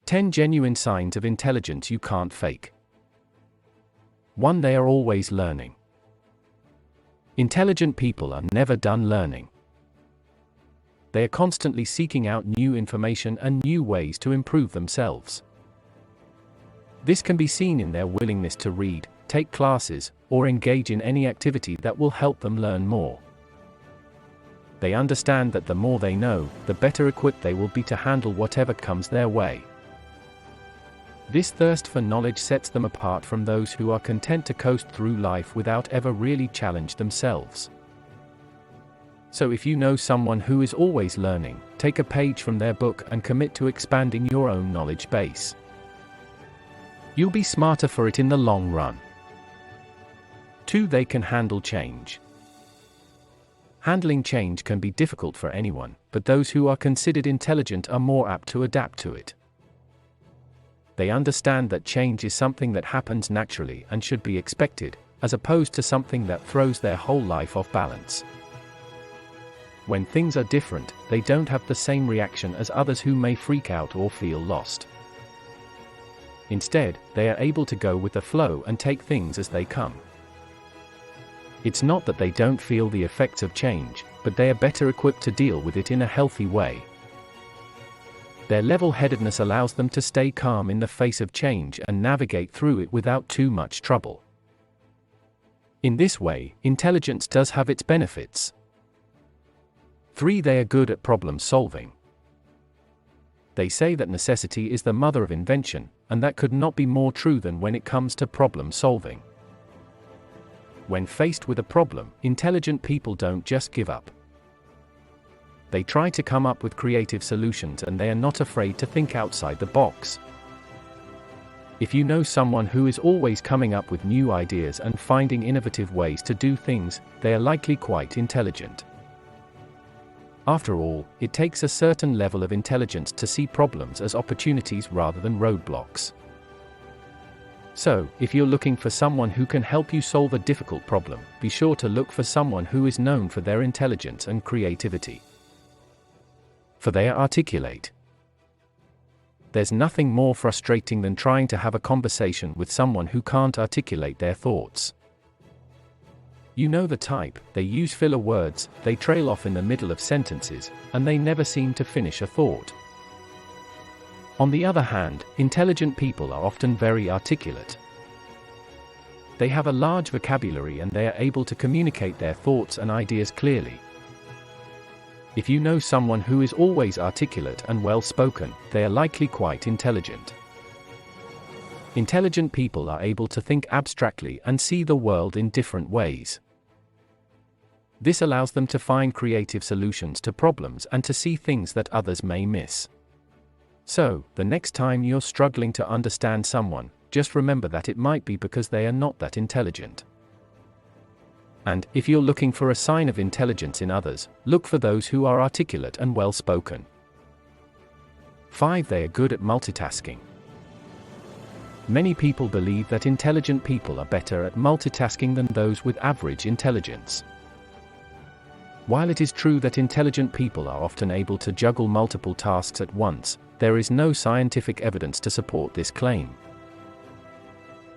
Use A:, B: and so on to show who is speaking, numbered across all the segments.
A: 10 genuine signs of intelligence you can't fake. 1. They are always learning. Intelligent people are never done learning. They are constantly seeking out new information and new ways to improve themselves. This can be seen in their willingness to read, take classes, or engage in any activity that will help them learn more. They understand that the more they know, the better equipped they will be to handle whatever comes their way. This thirst for knowledge sets them apart from those who are content to coast through life without ever really challenge themselves. So if you know someone who is always learning, take a page from their book and commit to expanding your own knowledge base. You'll be smarter for it in the long run. 2. They can handle change. Handling change can be difficult for anyone, but those who are considered intelligent are more apt to adapt to it. They understand that change is something that happens naturally and should be expected, as opposed to something that throws their whole life off balance. When things are different, they don't have the same reaction as others who may freak out or feel lost. Instead, they are able to go with the flow and take things as they come. It's not that they don't feel the effects of change, but they are better equipped to deal with it in a healthy way. Their level-headedness allows them to stay calm in the face of change and navigate through it without too much trouble. In this way, intelligence does have its benefits. 3. They are good at problem solving. They say that necessity is the mother of invention, and that could not be more true than when it comes to problem solving. When faced with a problem, intelligent people don't just give up. They try to come up with creative solutions, and they are not afraid to think outside the box. If you know someone who is always coming up with new ideas and finding innovative ways to do things, they are likely quite intelligent. After all, it takes a certain level of intelligence to see problems as opportunities rather than roadblocks. So, if you're looking for someone who can help you solve a difficult problem, be sure to look for someone who is known for their intelligence and creativity. For they are articulate. There's nothing more frustrating than trying to have a conversation with someone who can't articulate their thoughts. You know the type. They use filler words, they trail off in the middle of sentences, and they never seem to finish a thought. On the other hand, intelligent people are often very articulate. They have a large vocabulary and they are able to communicate their thoughts and ideas clearly. If you know someone who is always articulate and well-spoken, they are likely quite intelligent. Intelligent people are able to think abstractly and see the world in different ways. This allows them to find creative solutions to problems and to see things that others may miss. So, the next time you're struggling to understand someone, just remember that it might be because they are not that intelligent. And, if you're looking for a sign of intelligence in others, look for those who are articulate and well-spoken. 5. They are good at multitasking. Many people believe that intelligent people are better at multitasking than those with average intelligence. While it is true that intelligent people are often able to juggle multiple tasks at once, there is no scientific evidence to support this claim.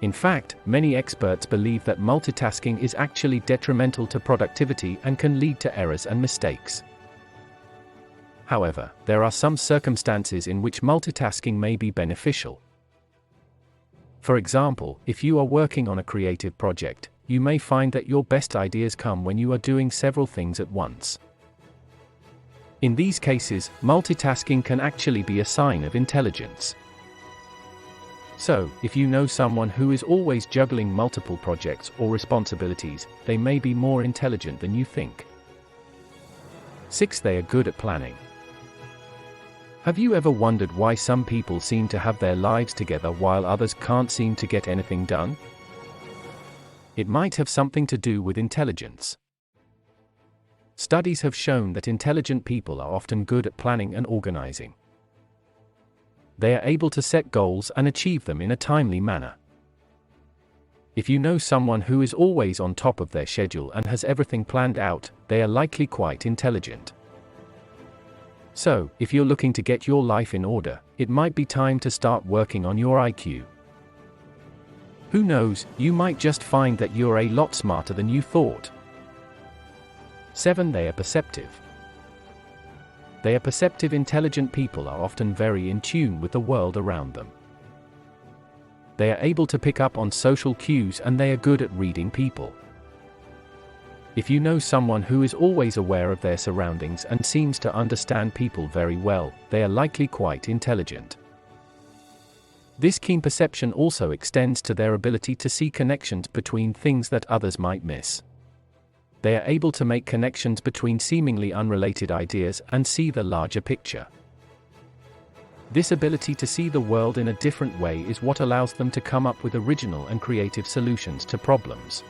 A: In fact, many experts believe that multitasking is actually detrimental to productivity and can lead to errors and mistakes. However, there are some circumstances in which multitasking may be beneficial. For example, if you are working on a creative project, you may find that your best ideas come when you are doing several things at once. In these cases, multitasking can actually be a sign of intelligence. So, if you know someone who is always juggling multiple projects or responsibilities, they may be more intelligent than you think. 6. They are good at planning. Have you ever wondered why some people seem to have their lives together while others can't seem to get anything done? It might have something to do with intelligence. Studies have shown that intelligent people are often good at planning and organizing. They are able to set goals and achieve them in a timely manner. If you know someone who is always on top of their schedule and has everything planned out, they are likely quite intelligent. So, if you're looking to get your life in order, it might be time to start working on your IQ. Who knows, you might just find that you're a lot smarter than you thought. 7. They are perceptive. They are perceptive. Intelligent people are often very in tune with the world around them. They are able to pick up on social cues and they are good at reading people. If you know someone who is always aware of their surroundings and seems to understand people very well, they are likely quite intelligent. This keen perception also extends to their ability to see connections between things that others might miss. They are able to make connections between seemingly unrelated ideas and see the larger picture. This ability to see the world in a different way is what allows them to come up with original and creative solutions to problems.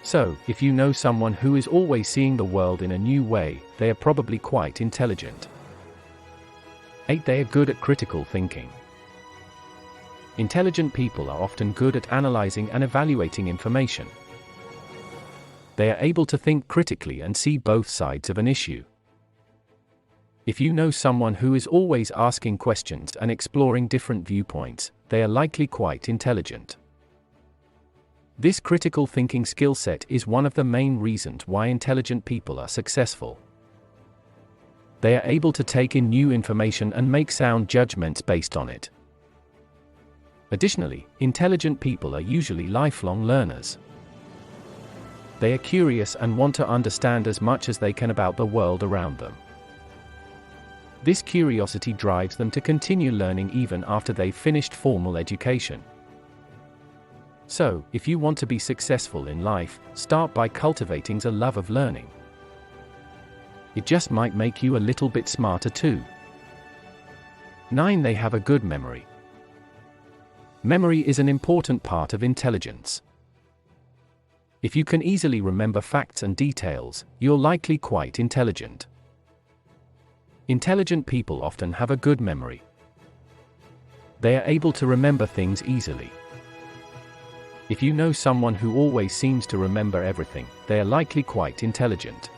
A: So, if you know someone who is always seeing the world in a new way, they are probably quite intelligent. 8. They are good at critical thinking. Intelligent people are often good at analyzing and evaluating information. They are able to think critically and see both sides of an issue. If you know someone who is always asking questions and exploring different viewpoints, they are likely quite intelligent. This critical thinking skill set is one of the main reasons why intelligent people are successful. They are able to take in new information and make sound judgments based on it. Additionally, intelligent people are usually lifelong learners. They are curious and want to understand as much as they can about the world around them. This curiosity drives them to continue learning even after they've finished formal education. So, if you want to be successful in life, start by cultivating a love of learning. It just might make you a little bit smarter too. 9. They have a good memory. Memory is an important part of intelligence. If you can easily remember facts and details, you're likely quite intelligent. Intelligent people often have a good memory. They are able to remember things easily. If you know someone who always seems to remember everything, they are likely quite intelligent.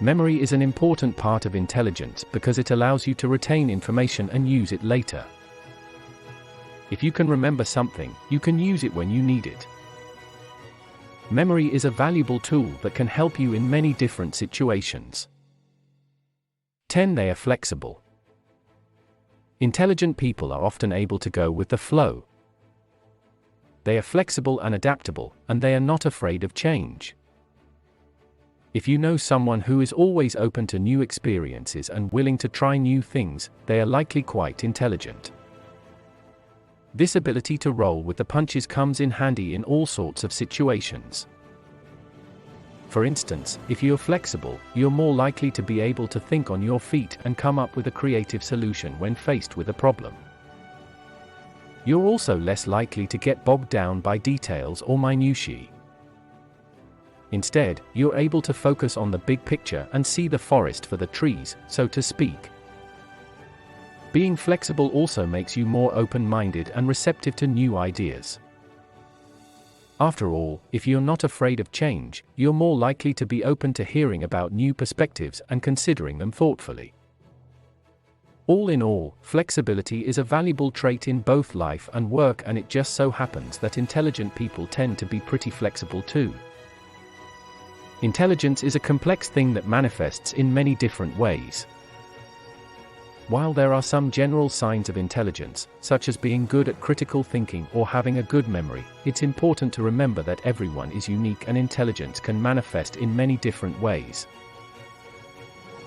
A: Memory is an important part of intelligence because it allows you to retain information and use it later. If you can remember something, you can use it when you need it. Memory is a valuable tool that can help you in many different situations. 10. They are flexible. Intelligent people are often able to go with the flow. They are flexible and adaptable, and they are not afraid of change. If you know someone who is always open to new experiences and willing to try new things, they are likely quite intelligent. This ability to roll with the punches comes in handy in all sorts of situations. For instance, if you're flexible, you're more likely to be able to think on your feet and come up with a creative solution when faced with a problem. You're also less likely to get bogged down by details or minutiae. Instead, you're able to focus on the big picture and see the forest for the trees, so to speak. Being flexible also makes you more open-minded and receptive to new ideas. After all, if you're not afraid of change, you're more likely to be open to hearing about new perspectives and considering them thoughtfully. All in all, flexibility is a valuable trait in both life and work, and it just so happens that intelligent people tend to be pretty flexible too. Intelligence is a complex thing that manifests in many different ways. While there are some general signs of intelligence, such as being good at critical thinking or having a good memory, it's important to remember that everyone is unique and intelligence can manifest in many different ways.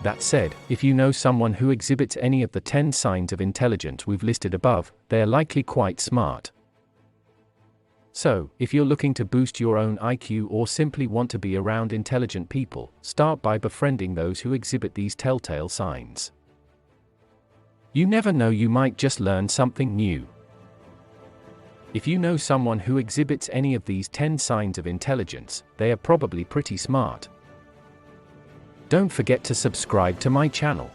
A: That said, if you know someone who exhibits any of the 10 signs of intelligence we've listed above, they are likely quite smart. So, if you're looking to boost your own IQ or simply want to be around intelligent people, start by befriending those who exhibit these telltale signs. You never know, you might just learn something new. If you know someone who exhibits any of these 10 signs of intelligence, they are probably pretty smart. Don't forget to subscribe to my channel.